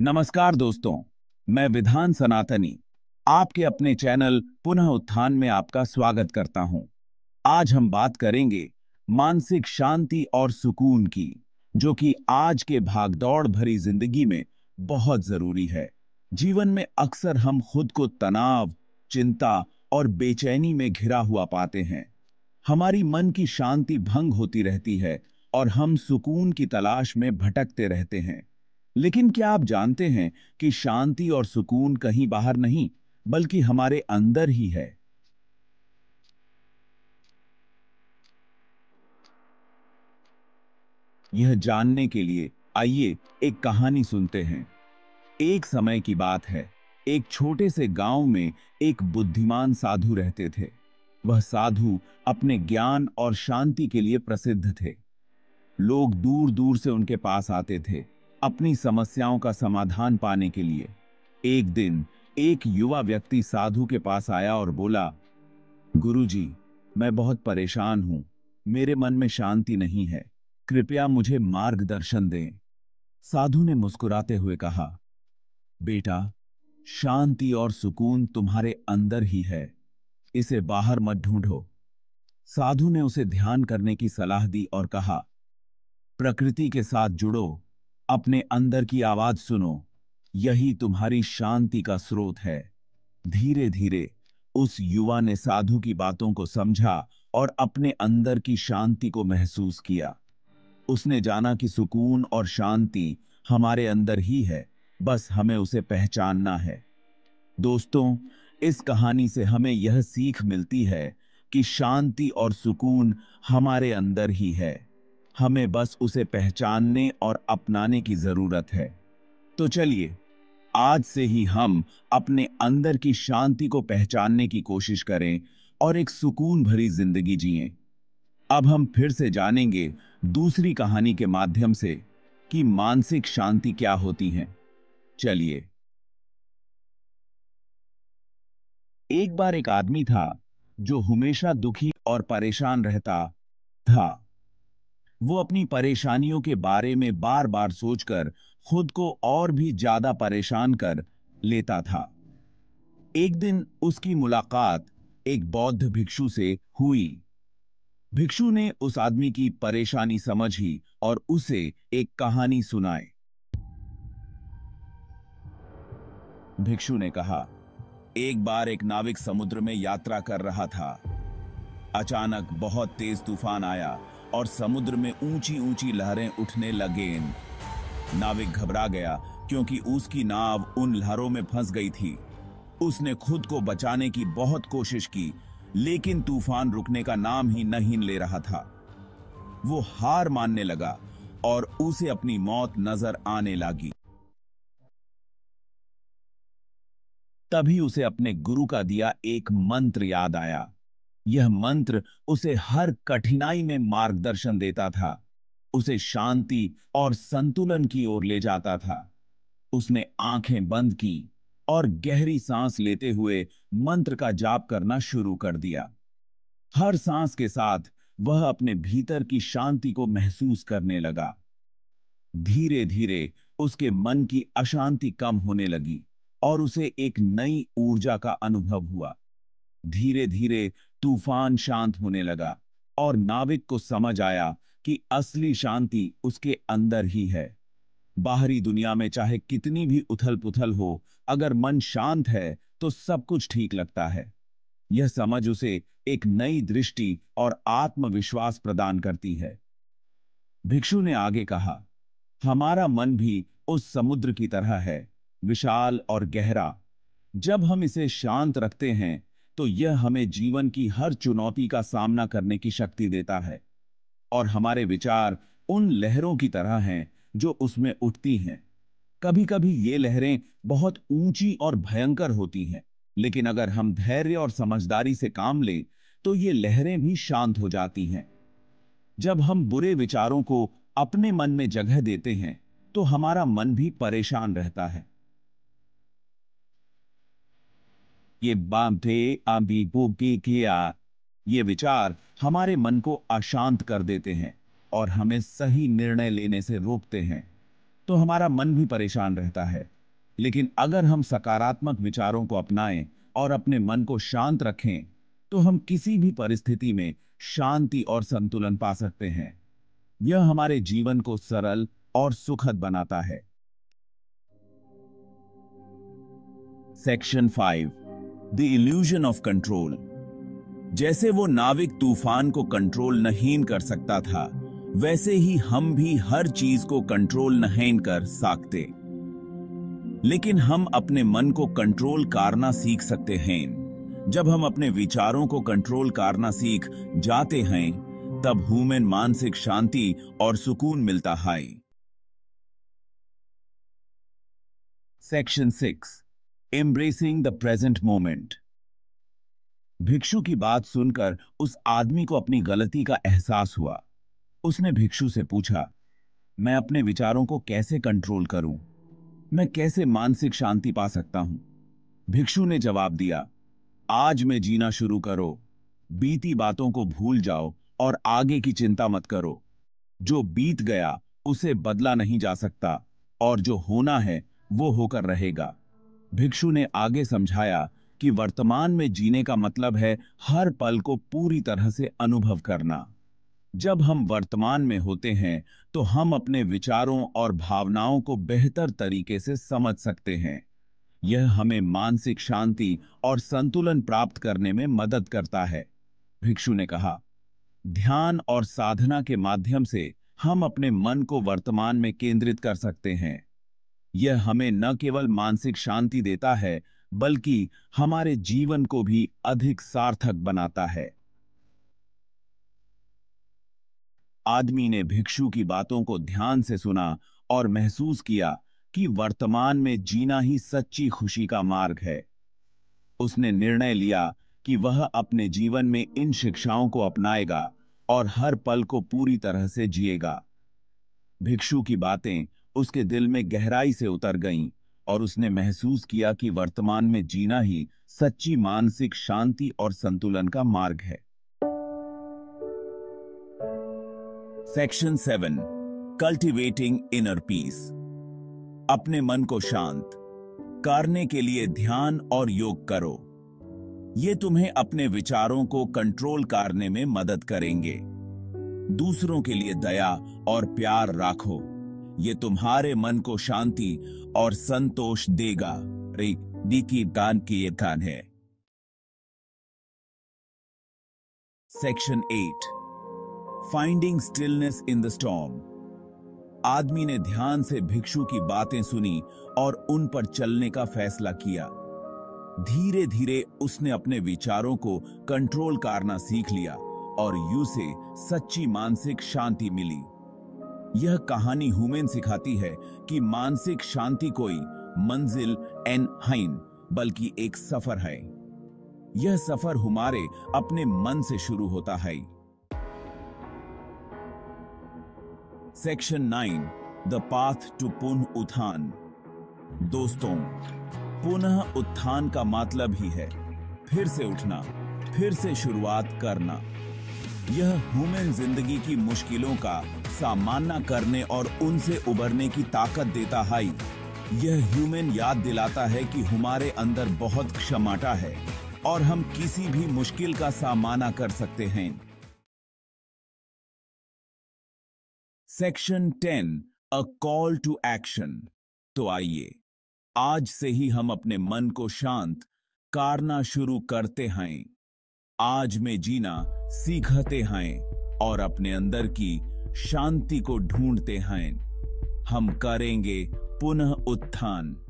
नमस्कार दोस्तों, मैं विधान सनातनी आपके अपने चैनल पुनः उत्थान में आपका स्वागत करता हूं। आज हम बात करेंगे मानसिक शांति और सुकून की, जो कि आज के भागदौड़ भरी जिंदगी में बहुत जरूरी है। जीवन में अक्सर हम खुद को तनाव, चिंता और बेचैनी में घिरा हुआ पाते हैं। हमारी मन की शांति भंग होती रहती है और हम सुकून की तलाश में भटकते रहते हैं। लेकिन क्या आप जानते हैं कि शांति और सुकून कहीं बाहर नहीं, बल्कि हमारे अंदर ही है। यह जानने के लिए आइए एक कहानी सुनते हैं। एक समय की बात है। एक छोटे से गांव में एक बुद्धिमान साधु रहते थे। वह साधु अपने ज्ञान और शांति के लिए प्रसिद्ध थे। लोग दूर दूर से उनके पास आते थे, अपनी समस्याओं का समाधान पाने के लिए। एक दिन एक युवा व्यक्ति साधु के पास आया और बोला, गुरुजी, मैं बहुत परेशान हूं। मेरे मन में शांति नहीं है। कृपया मुझे मार्गदर्शन दें। साधु ने मुस्कुराते हुए कहा, बेटा, शांति और सुकून तुम्हारे अंदर ही है। इसे बाहर मत ढूंढो। साधु ने उसे ध्यान करने की सलाह दी और कहा, प्रकृति के साथ जुड़ो, अपने अंदर की आवाज सुनो। यही तुम्हारी शांति का स्रोत है। धीरे धीरे उस युवा ने साधु की बातों को समझा और अपने अंदर की शांति को महसूस किया। उसने जाना कि सुकून और शांति हमारे अंदर ही है, बस हमें उसे पहचानना है। दोस्तों, इस कहानी से हमें यह सीख मिलती है कि शांति और सुकून हमारे अंदर ही है। हमें बस उसे पहचानने और अपनाने की जरूरत है। तो चलिए, आज से ही हम अपने अंदर की शांति को पहचानने की कोशिश करें और एक सुकून भरी जिंदगी जिएं। अब हम फिर से जानेंगे दूसरी कहानी के माध्यम से कि मानसिक शांति क्या होती है। चलिए। एक बार एक आदमी था जो हमेशा दुखी और परेशान रहता था। वो अपनी परेशानियों के बारे में बार बार सोचकर खुद को और भी ज्यादा परेशान कर लेता था। एक दिन उसकी मुलाकात एक बौद्ध भिक्षु से हुई। भिक्षु ने उस आदमी की परेशानी समझी और उसे एक कहानी सुनाई। भिक्षु ने कहा, एक बार एक नाविक समुद्र में यात्रा कर रहा था। अचानक बहुत तेज तूफान आया और समुद्र में ऊंची ऊंची लहरें उठने लगीं। नाविक घबरा गया क्योंकि उसकी नाव उन लहरों में फंस गई थी। उसने खुद को बचाने की बहुत कोशिश की, लेकिन तूफान रुकने का नाम ही नहीं ले रहा था। वो हार मानने लगा और उसे अपनी मौत नजर आने लगी। तभी उसे अपने गुरु का दिया एक मंत्र याद आया। यह मंत्र उसे हर कठिनाई में मार्गदर्शन देता था, उसे शांति और संतुलन की ओर ले जाता था। उसने आंखें बंद की और गहरी सांस लेते हुए मंत्र का जाप करना शुरू कर दिया। हर सांस के साथ वह अपने भीतर की शांति को महसूस करने लगा। धीरे धीरे उसके मन की अशांति कम होने लगी और उसे एक नई ऊर्जा का अनुभव हुआ। धीरे धीरे तूफान शांत होने लगा और नाविक को समझ आया कि असली शांति उसके अंदर ही है। बाहरी दुनिया में चाहे कितनी भी उथल पुथल हो, अगर मन शांत है तो सब कुछ ठीक लगता है। यह समझ उसे एक नई दृष्टि और आत्मविश्वास प्रदान करती है। भिक्षु ने आगे कहा, हमारा मन भी उस समुद्र की तरह है, विशाल और गहरा। जब हम इसे शांत रखते हैं तो यह हमें जीवन की हर चुनौती का सामना करने की शक्ति देता है। और हमारे विचार उन लहरों की तरह हैं जो उसमें उठती हैं। कभी कभी ये लहरें बहुत ऊंची और भयंकर होती हैं, लेकिन अगर हम धैर्य और समझदारी से काम लें तो ये लहरें भी शांत हो जाती हैं। जब हम बुरे विचारों को अपने मन में जगह देते हैं तो हमारा मन भी परेशान रहता है। ये बांधे आंबी बूबी किया, ये विचार हमारे मन को अशांत कर देते हैं और हमें सही निर्णय लेने से रोकते हैं। तो हमारा मन भी परेशान रहता है। लेकिन अगर हम सकारात्मक विचारों को अपनाएं और अपने मन को शांत रखें, तो हम किसी भी परिस्थिति में शांति और संतुलन पा सकते हैं। यह हमारे जीवन को सरल और सुखद बनाता है। Section 5, the illusion of control. जैसे वो नाविक तूफान को कंट्रोल नहीं कर सकता था, वैसे ही हम भी हर चीज को कंट्रोल नहीं कर सकते। लेकिन हम अपने मन को कंट्रोल करना सीख सकते हैं। जब हम अपने विचारों को कंट्रोल करना सीख जाते हैं, तब हमें मानसिक शांति और सुकून मिलता है। Section 6, embracing the present moment. भिक्षु की बात सुनकर उस आदमी को अपनी गलती का एहसास हुआ। उसने भिक्षु से पूछा, मैं अपने विचारों को कैसे कंट्रोल करूं? मैं कैसे मानसिक शांति पा सकता हूं? भिक्षु ने जवाब दिया, आज में जीना शुरू करो। बीती बातों को भूल जाओ और आगे की चिंता मत करो। जो बीत गया उसे बदला नहीं जा सकता, और जो होना है वो होकर रहेगा। भिक्षु ने आगे समझाया कि वर्तमान में जीने का मतलब है हर पल को पूरी तरह से अनुभव करना। जब हम वर्तमान में होते हैं, तो हम अपने विचारों और भावनाओं को बेहतर तरीके से समझ सकते हैं। यह हमें मानसिक शांति और संतुलन प्राप्त करने में मदद करता है। भिक्षु ने कहा, ध्यान और साधना के माध्यम से हम अपने मन को वर्तमान में केंद्रित कर सकते हैं। यह हमें न केवल मानसिक शांति देता है, बल्कि हमारे जीवन को भी अधिक सार्थक बनाता है। आदमी ने भिक्षु की बातों को ध्यान से सुना और महसूस किया कि वर्तमान में जीना ही सच्ची खुशी का मार्ग है। उसने निर्णय लिया कि वह अपने जीवन में इन शिक्षाओं को अपनाएगा और हर पल को पूरी तरह से जिएगा। भिक्षु की बातें उसके दिल में गहराई से उतर गईं और उसने महसूस किया कि वर्तमान में जीना ही सच्ची मानसिक शांति और संतुलन का मार्ग है। Section 7, cultivating inner peace. अपने मन को शांत करने के लिए ध्यान और योग करो। ये तुम्हें अपने विचारों को कंट्रोल करने में मदद करेंगे। दूसरों के लिए दया और प्यार रखो। ये तुम्हारे मन को शांति और संतोष देगा। की दान की ये दान है। Section 8, finding stillness in the storm. आदमी ने ध्यान से भिक्षु की बातें सुनी और उन पर चलने का फैसला किया। धीरे धीरे उसने अपने विचारों को कंट्रोल करना सीख लिया और यूं से सच्ची मानसिक शांति मिली। यह कहानी हमें सिखाती है कि मानसिक शांति कोई मंजिल नहीं, बल्कि एक सफर है। यह सफर हमारे अपने मन से शुरू होता है। सेक्शन 9, द पाथ टू पुनः उत्थान। दोस्तों, पुनः उत्थान का मतलब ही है फिर से उठना, फिर से शुरुआत करना। यह ह्यूमन जिंदगी की मुश्किलों का सामना करने और उनसे उबरने की ताकत देता है। यह ह्यूमन याद दिलाता है कि हमारे अंदर बहुत क्षमता है और हम किसी भी मुश्किल का सामना कर सकते हैं। Section 10, a call to action. तो आइए आज से ही हम अपने मन को शांत करना शुरू करते हैं। आज में जीना सीखते हैं और अपने अंदर की शांति को ढूंढते हैं। हम करेंगे पुनः उत्थान।